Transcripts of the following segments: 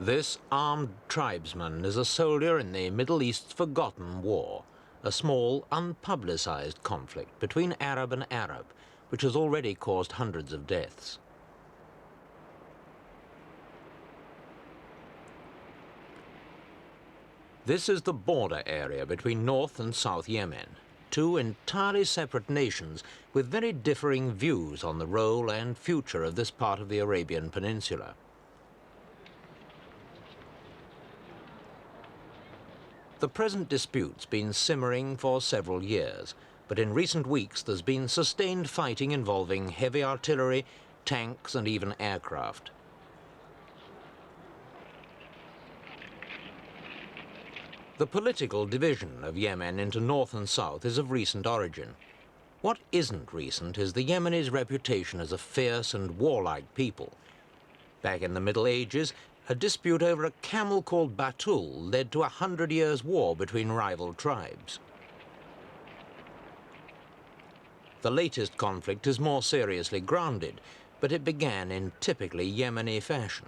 This armed tribesman is a soldier in the Middle East's forgotten war, a small, unpublicized conflict between Arab and Arab, which has already caused hundreds of deaths. This is the border area between North and South Yemen, two entirely separate nations with very differing views on the role and future of this part of the Arabian Peninsula. The present dispute's been simmering for several years, but in recent weeks there's been sustained fighting involving heavy artillery, tanks and even aircraft. The political division of Yemen into North and South is of recent origin. What isn't recent is the Yemenis' reputation as a fierce and warlike people. Back in the Middle Ages, a dispute over a camel called Batul led to 100 years' war between rival tribes. The latest conflict is more seriously grounded, but it began in typically Yemeni fashion.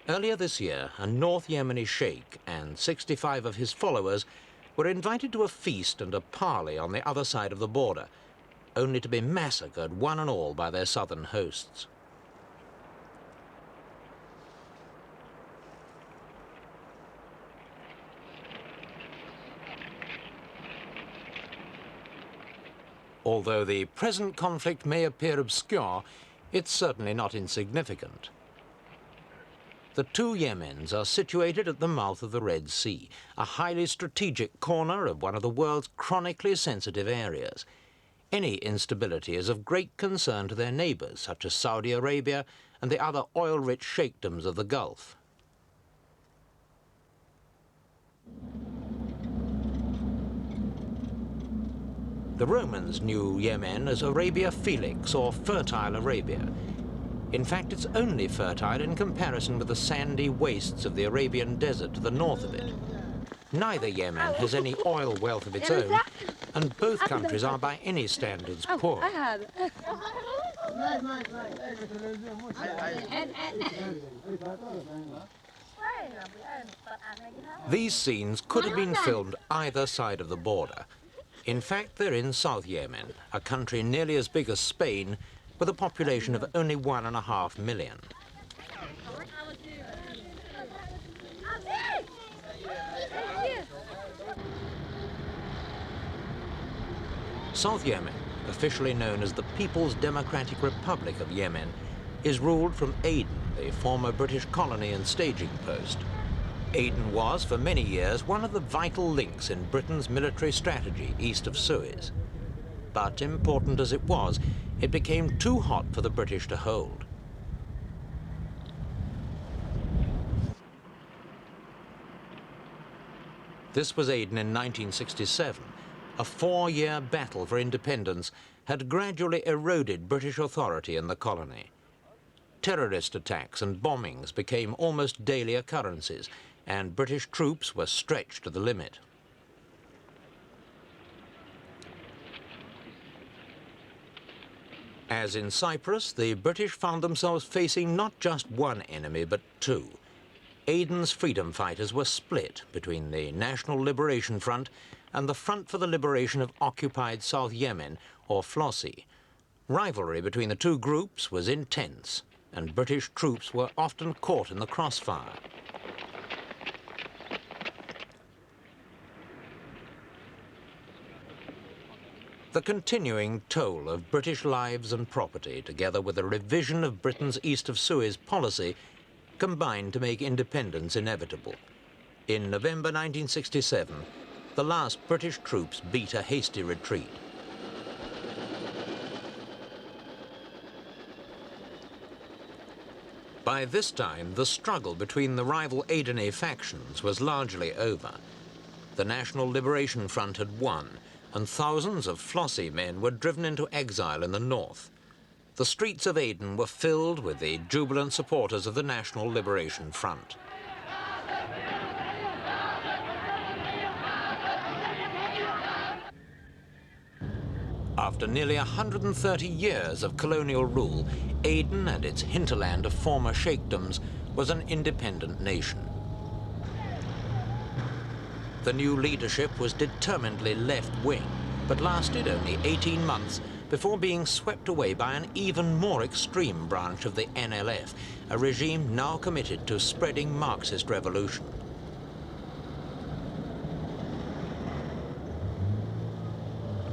Earlier this year, a North Yemeni sheikh and 65 of his followers were invited to a feast and a parley on the other side of the border, only to be massacred one and all by their southern hosts. Although the present conflict may appear obscure, it's certainly not insignificant. The two Yemens are situated at the mouth of the Red Sea, a highly strategic corner of one of the world's chronically sensitive areas. Any instability is of great concern to their neighbours, such as Saudi Arabia and the other oil-rich sheikdoms of the Gulf. The Romans knew Yemen as Arabia Felix, or fertile Arabia. In fact, it's only fertile in comparison with the sandy wastes of the Arabian desert to the north of it. Neither Yemen has any oil wealth of its own, and both countries are by any standards poor. These scenes could have been filmed either side of the border. In fact, they're in South Yemen, a country nearly as big as Spain, with a population of only 1.5 million. South Yemen, officially known as the People's Democratic Republic of Yemen, is ruled from Aden, the former British colony and staging post. Aden was, for many years, one of the vital links in Britain's military strategy east of Suez. But important as it was, it became too hot for the British to hold. This was Aden in 1967. A 4-year battle for independence had gradually eroded British authority in the colony. Terrorist attacks and bombings became almost daily occurrences, and British troops were stretched to the limit. As in Cyprus, the British found themselves facing not just one enemy, but two. Aden's freedom fighters were split between the National Liberation Front and the Front for the Liberation of Occupied South Yemen, or Flossie. Rivalry between the two groups was intense, and British troops were often caught in the crossfire. The continuing toll of British lives and property, together with a revision of Britain's East of Suez policy, combined to make independence inevitable. In November 1967, the last British troops beat a hasty retreat. By this time, the struggle between the rival Adenese factions was largely over. The National Liberation Front had won, and thousands of Flossie men were driven into exile in the north. The streets of Aden were filled with the jubilant supporters of the National Liberation Front. After nearly 130 years of colonial rule, Aden and its hinterland of former sheikdoms was an independent nation. The new leadership was determinedly left-wing, but lasted only 18 months before being swept away by an even more extreme branch of the NLF, a regime now committed to spreading Marxist revolution.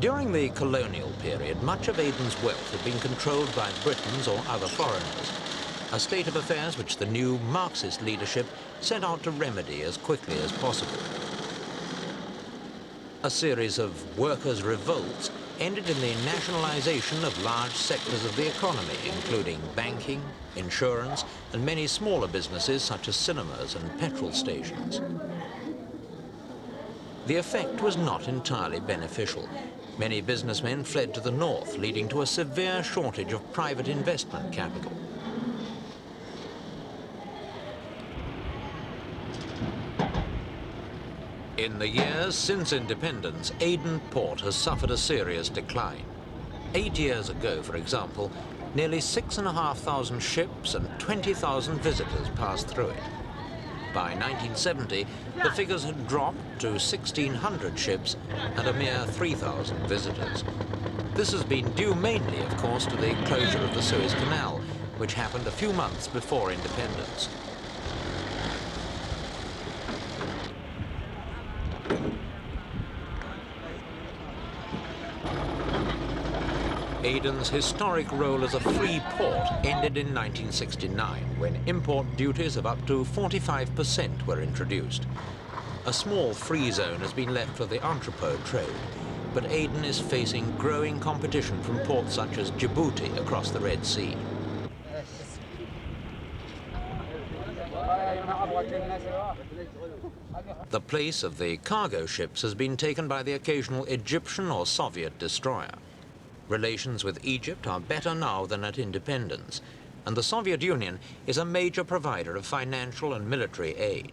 During the colonial period, much of Aden's wealth had been controlled by Britons or other foreigners, a state of affairs which the new Marxist leadership set out to remedy as quickly as possible. A series of workers' revolts ended in the nationalization of large sectors of the economy, including banking, insurance, and many smaller businesses such as cinemas and petrol stations. The effect was not entirely beneficial. Many businessmen fled to the north, leading to a severe shortage of private investment capital. In the years since independence, Aden port has suffered a serious decline. 8 years ago, for example, nearly 6,500 ships and 20,000 visitors passed through it. By 1970, the figures had dropped to 1,600 ships and a mere 3,000 visitors. This has been due mainly, of course, to the closure of the Suez Canal, which happened a few months before independence. Aden's historic role as a free port ended in 1969, when import duties of up to 45% were introduced. A small free zone has been left for the entrepot trade, but Aden is facing growing competition from ports such as Djibouti across the Red Sea. The place of the cargo ships has been taken by the occasional Egyptian or Soviet destroyer. Relations with Egypt are better now than at independence, and the Soviet Union is a major provider of financial and military aid.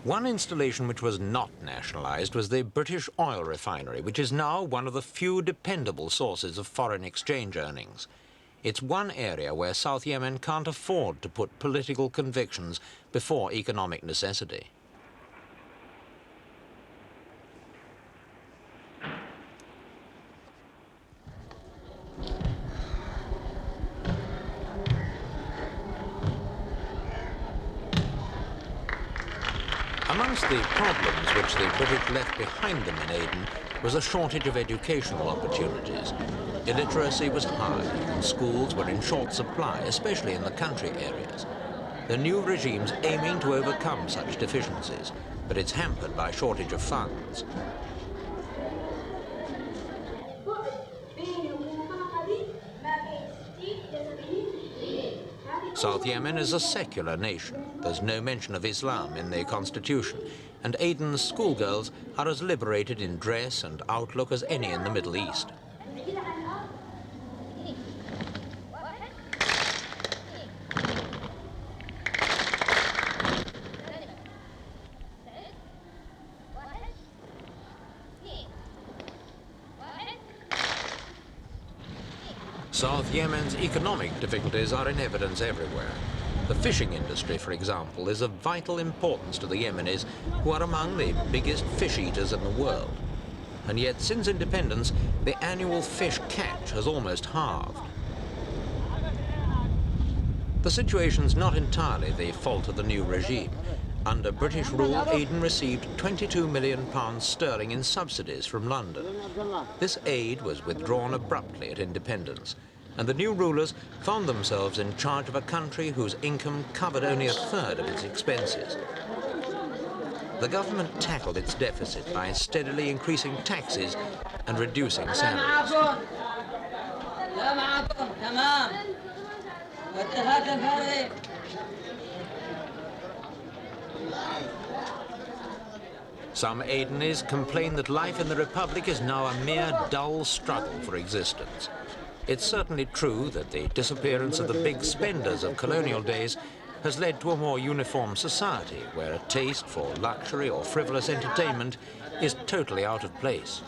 One installation which was not nationalized was the British oil refinery, which is now one of the few dependable sources of foreign exchange earnings. It's one area where South Yemen can't afford to put political convictions before economic necessity. Amongst the problems which the British left behind them in Aden was a shortage of educational opportunities. Illiteracy was high, and schools were in short supply, especially in the country areas. The new regime's aiming to overcome such deficiencies, but it's hampered by shortage of funds. South Yemen is a secular nation. There's no mention of Islam in the constitution, and Aden's schoolgirls are as liberated in dress and outlook as any in the Middle East. South Yemen's economic difficulties are in evidence everywhere. The fishing industry, for example, is of vital importance to the Yemenis, who are among the biggest fish eaters in the world. And yet, since independence, the annual fish catch has almost halved. The situation's not entirely the fault of the new regime. Under British rule, Aden received £22 million in subsidies from London. This aid was withdrawn abruptly at independence, and the new rulers found themselves in charge of a country whose income covered only a third of its expenses. The government tackled its deficit by steadily increasing taxes and reducing salaries. Some Adenis complain that life in the Republic is now a mere dull struggle for existence. It's certainly true that the disappearance of the big spenders of colonial days has led to a more uniform society where a taste for luxury or frivolous entertainment is totally out of place.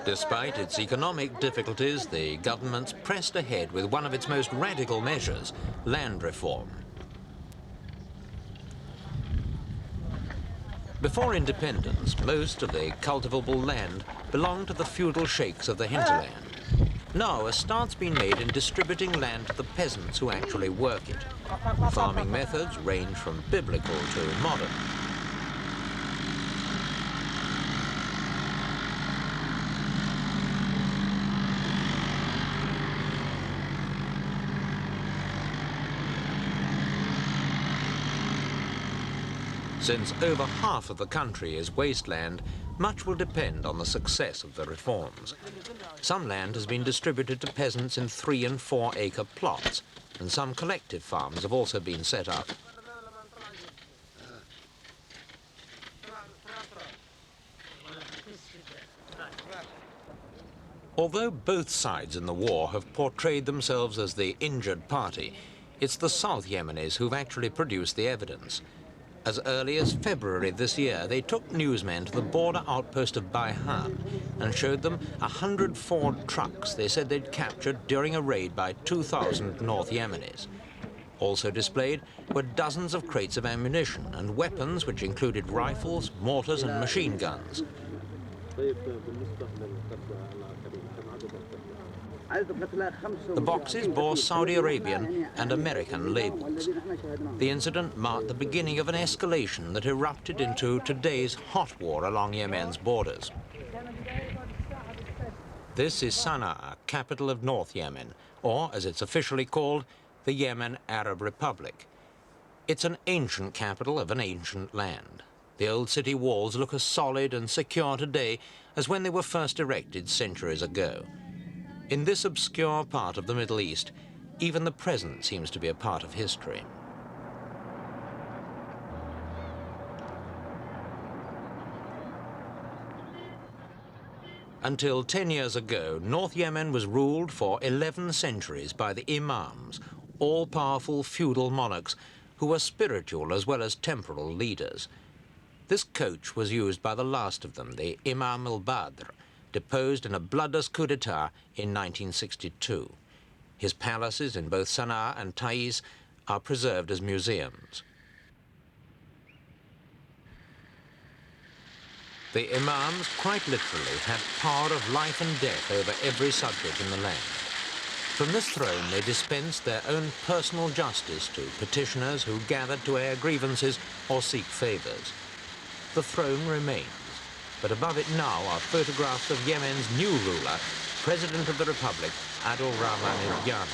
Despite its economic difficulties, the government's pressed ahead with one of its most radical measures, land reform. Before independence, most of the cultivable land belonged to the feudal sheikhs of the hinterland. Now a start's been made in distributing land to the peasants who actually work it. Farming methods range from biblical to modern. Since over half of the country is wasteland, much will depend on the success of the reforms. Some land has been distributed to peasants in 3- and 4-acre plots, and some collective farms have also been set up. Although both sides in the war have portrayed themselves as the injured party, it's the South Yemenis who've actually produced the evidence. As early as February this year, they took newsmen to the border outpost of Bayhan and showed them 100 Ford trucks they said they'd captured during a raid by 2,000 North Yemenis. Also displayed were dozens of crates of ammunition and weapons which included rifles, mortars and machine guns. The boxes bore Saudi Arabian and American labels. The incident marked the beginning of an escalation that erupted into today's hot war along Yemen's borders. This is Sana'a, capital of North Yemen, or as it's officially called, the Yemen Arab Republic. It's an ancient capital of an ancient land. The old city walls look as solid and secure today as when they were first erected centuries ago. In this obscure part of the Middle East, even the present seems to be a part of history. Until 10 years ago, North Yemen was ruled for 11 centuries by the imams, all-powerful feudal monarchs who were spiritual as well as temporal leaders. This coach was used by the last of them, the Imam al-Badr, deposed in a bloodless coup d'etat in 1962. His palaces in both Sana'a and Taiz are preserved as museums. The imams quite literally had power of life and death over every subject in the land. From this throne they dispensed their own personal justice to petitioners who gathered to air grievances or seek favours. The throne remains, but above it now are photographs of Yemen's new ruler, President of the Republic, Abdul Rahman al-Yemeni.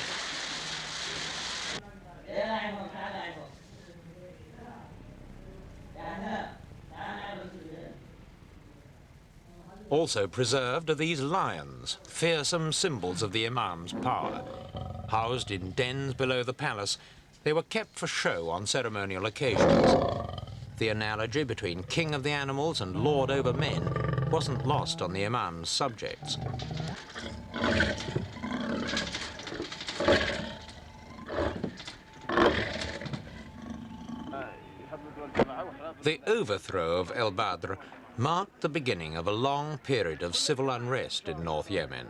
Also preserved are these lions, fearsome symbols of the imam's power. Housed in dens below the palace, they were kept for show on ceremonial occasions. The analogy between king of the animals and lord over men wasn't lost on the imam's subjects. The overthrow of al-Badr marked the beginning of a long period of civil unrest in North Yemen.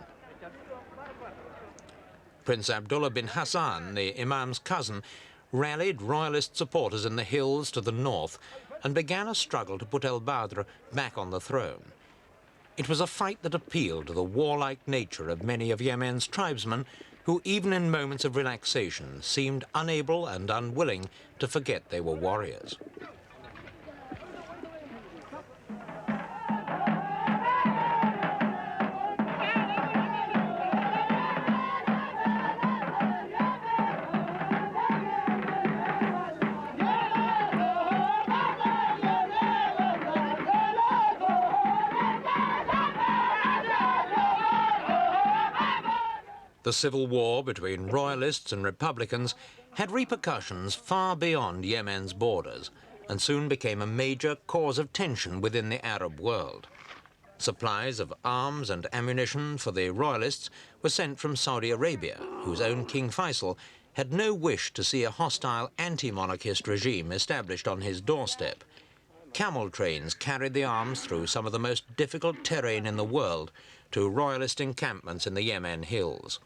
Prince Abdullah bin Hassan, the imam's cousin, rallied royalist supporters in the hills to the north and began a struggle to put al-Badr back on the throne. It was a fight that appealed to the warlike nature of many of Yemen's tribesmen who, even in moments of relaxation, seemed unable and unwilling to forget they were warriors. The civil war between royalists and republicans had repercussions far beyond Yemen's borders and soon became a major cause of tension within the Arab world. Supplies of arms and ammunition for the royalists were sent from Saudi Arabia, whose own King Faisal had no wish to see a hostile anti-monarchist regime established on his doorstep. camel trains carried the arms through some of the most difficult terrain in the world to royalist encampments in the Yemen hills.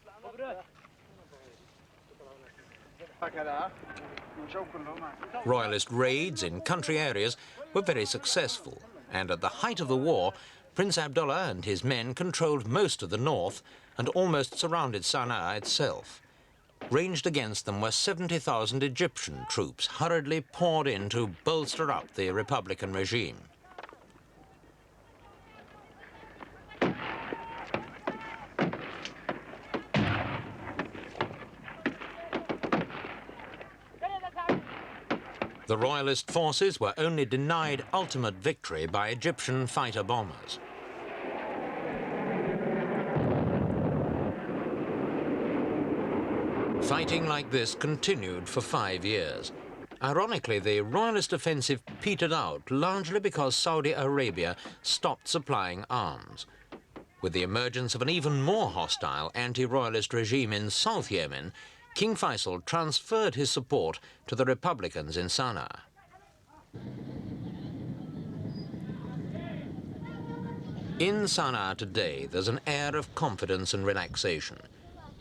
Royalist raids in country areas were very successful, and at the height of the war, Prince Abdullah and his men controlled most of the north and almost surrounded Sana'a itself. Ranged against them were 70,000 Egyptian troops hurriedly poured in to bolster up the Republican regime. The royalist forces were only denied ultimate victory by Egyptian fighter bombers. Fighting like this continued for 5 years. Ironically, the royalist offensive petered out largely because Saudi Arabia stopped supplying arms. With the emergence of an even more hostile anti-royalist regime in South Yemen, King Faisal transferred his support to the Republicans in Sana'a. In Sana'a today, there's an air of confidence and relaxation.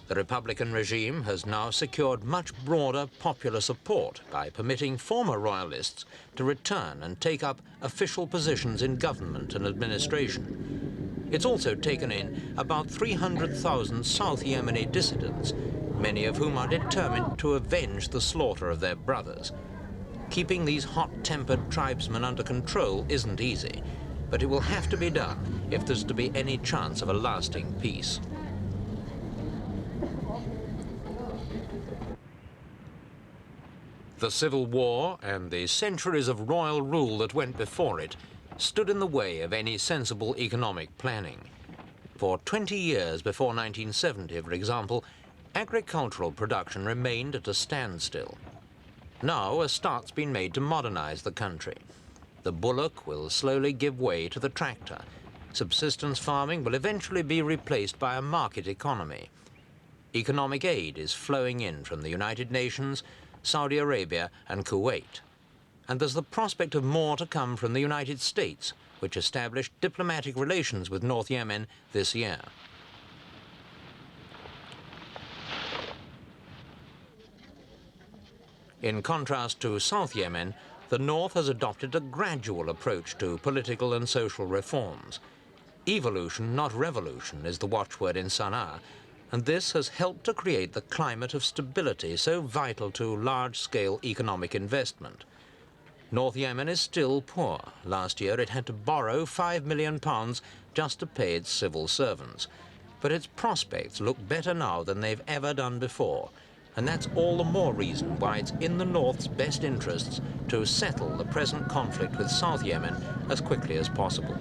The Republican regime has now secured much broader popular support by permitting former royalists to return and take up official positions in government and administration. It's also taken in about 300,000 South Yemeni dissidents, many of whom are determined to avenge the slaughter of their brothers. Keeping these hot-tempered tribesmen under control isn't easy, but it will have to be done if there's to be any chance of a lasting peace. The civil war and the centuries of royal rule that went before it stood in the way of any sensible economic planning. For 20 years before 1970, for example, agricultural production remained at a standstill. Now a start's been made to modernize the country. The bullock will slowly give way to the tractor. Subsistence farming will eventually be replaced by a market economy. Economic aid is flowing in from the United Nations, Saudi Arabia and Kuwait. And there's the prospect of more to come from the United States, which established diplomatic relations with North Yemen this year. In contrast to South Yemen, the North has adopted a gradual approach to political and social reforms. Evolution, not revolution, is the watchword in Sana'a, and this has helped to create the climate of stability so vital to large-scale economic investment. North Yemen is still poor. Last year it had to borrow £5 million just to pay its civil servants. But its prospects look better now than they've ever done before, and that's all the more reason why it's in the North's best interests to settle the present conflict with South Yemen as quickly as possible.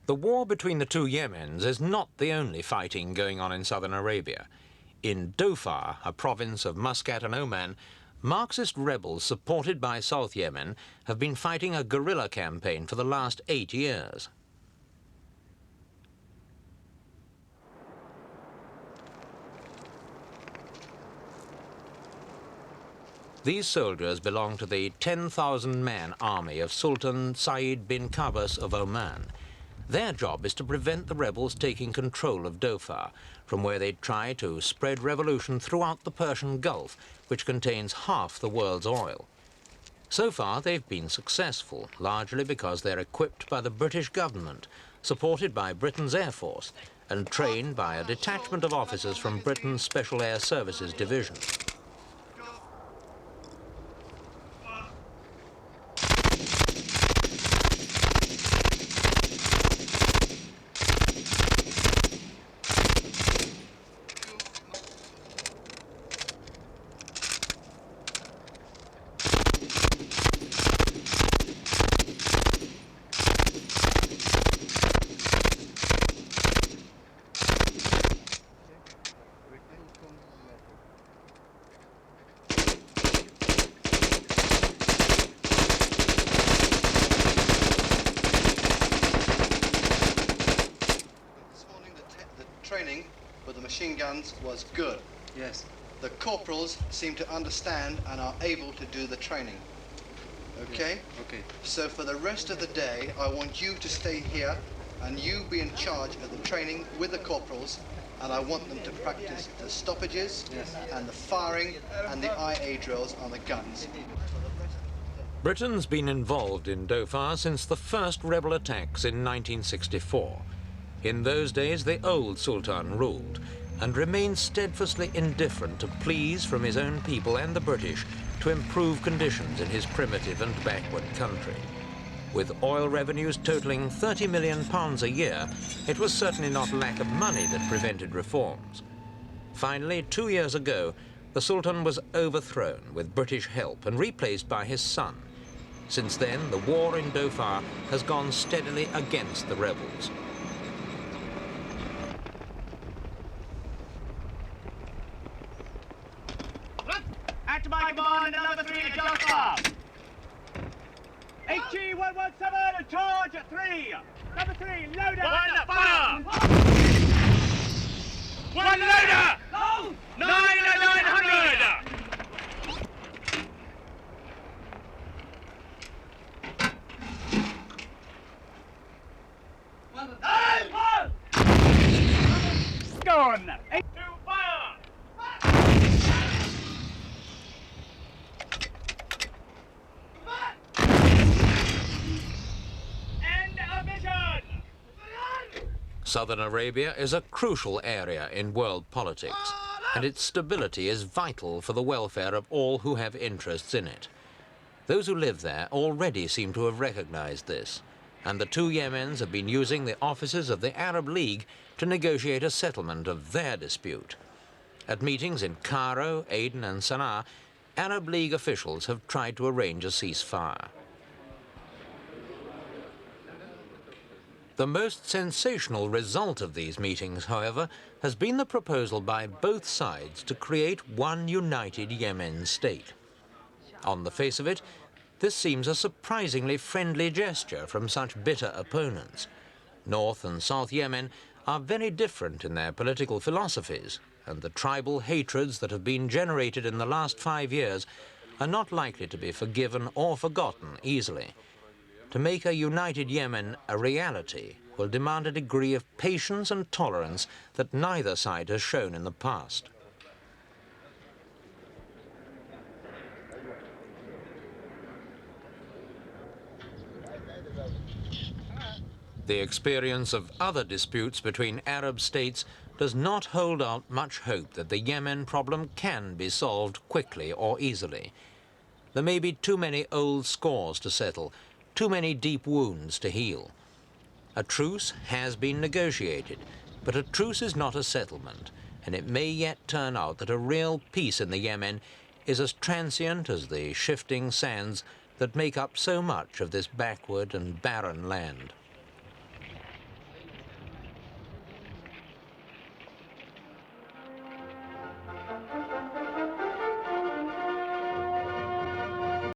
The war between the two Yemens is not the only fighting going on in southern Arabia. In Dhofar, a province of Muscat and Oman, Marxist rebels supported by South Yemen have been fighting a guerrilla campaign for the last 8 years. These soldiers belong to the 10,000-man army of Sultan Saeed bin Qaboos of Oman. Their job is to prevent the rebels taking control of Dhofar, from where they try to spread revolution throughout the Persian Gulf, which contains half the world's oil. So far, they've been successful, largely because they're equipped by the British government, supported by Britain's Air Force, and trained by a detachment of officers from Britain's Special Air Services Division. Training with the machine guns was good. Yes. the corporals seem to understand and are able to do the training. Okay? Okay. So for the rest of the day, I want you to stay here and you be in charge of the training with the corporals, and I want them to practice the stoppages and the firing and the IA drills on the guns. Britain's been involved in Dhofar since the first rebel attacks in 1964. In those days, the old Sultan ruled and remained steadfastly indifferent to pleas from his own people and the British to improve conditions in his primitive and backward country. With oil revenues totaling £30 million a year, it was certainly not lack of money that prevented reforms. Finally, 2 years ago, the Sultan was overthrown with British help and replaced by his son. Since then, the war in Dhofar has gone steadily against the rebels. Act by command, number 3 at Dhofar. HG 117, charge at 3. Number 3, loader. 1, fire. 1 loader. Load. 900. Gone. 2, fire. End of mission. Southern Arabia is a crucial area in world politics, and its stability is vital for the welfare of all who have interests in it. Those who live there already seem to have recognized this, and the two Yemens have been using the offices of the Arab League to negotiate a settlement of their dispute. At meetings in Cairo, Aden and Sana'a, Arab League officials have tried to arrange a ceasefire. The most sensational result of these meetings, however, has been the proposal by both sides to create one united Yemen state. On the face of it, this seems a surprisingly friendly gesture from such bitter opponents. North and South Yemen are very different in their political philosophies, and the tribal hatreds that have been generated in the last 5 years are not likely to be forgiven or forgotten easily. To make a united Yemen a reality will demand a degree of patience and tolerance that neither side has shown in the past. The experience of other disputes between Arab states does not hold out much hope that the Yemen problem can be solved quickly or easily. There may be too many old scores to settle, too many deep wounds to heal. A truce has been negotiated, but a truce is not a settlement, and it may yet turn out that a real peace in the Yemen is as transient as the shifting sands that make up so much of this backward and barren land.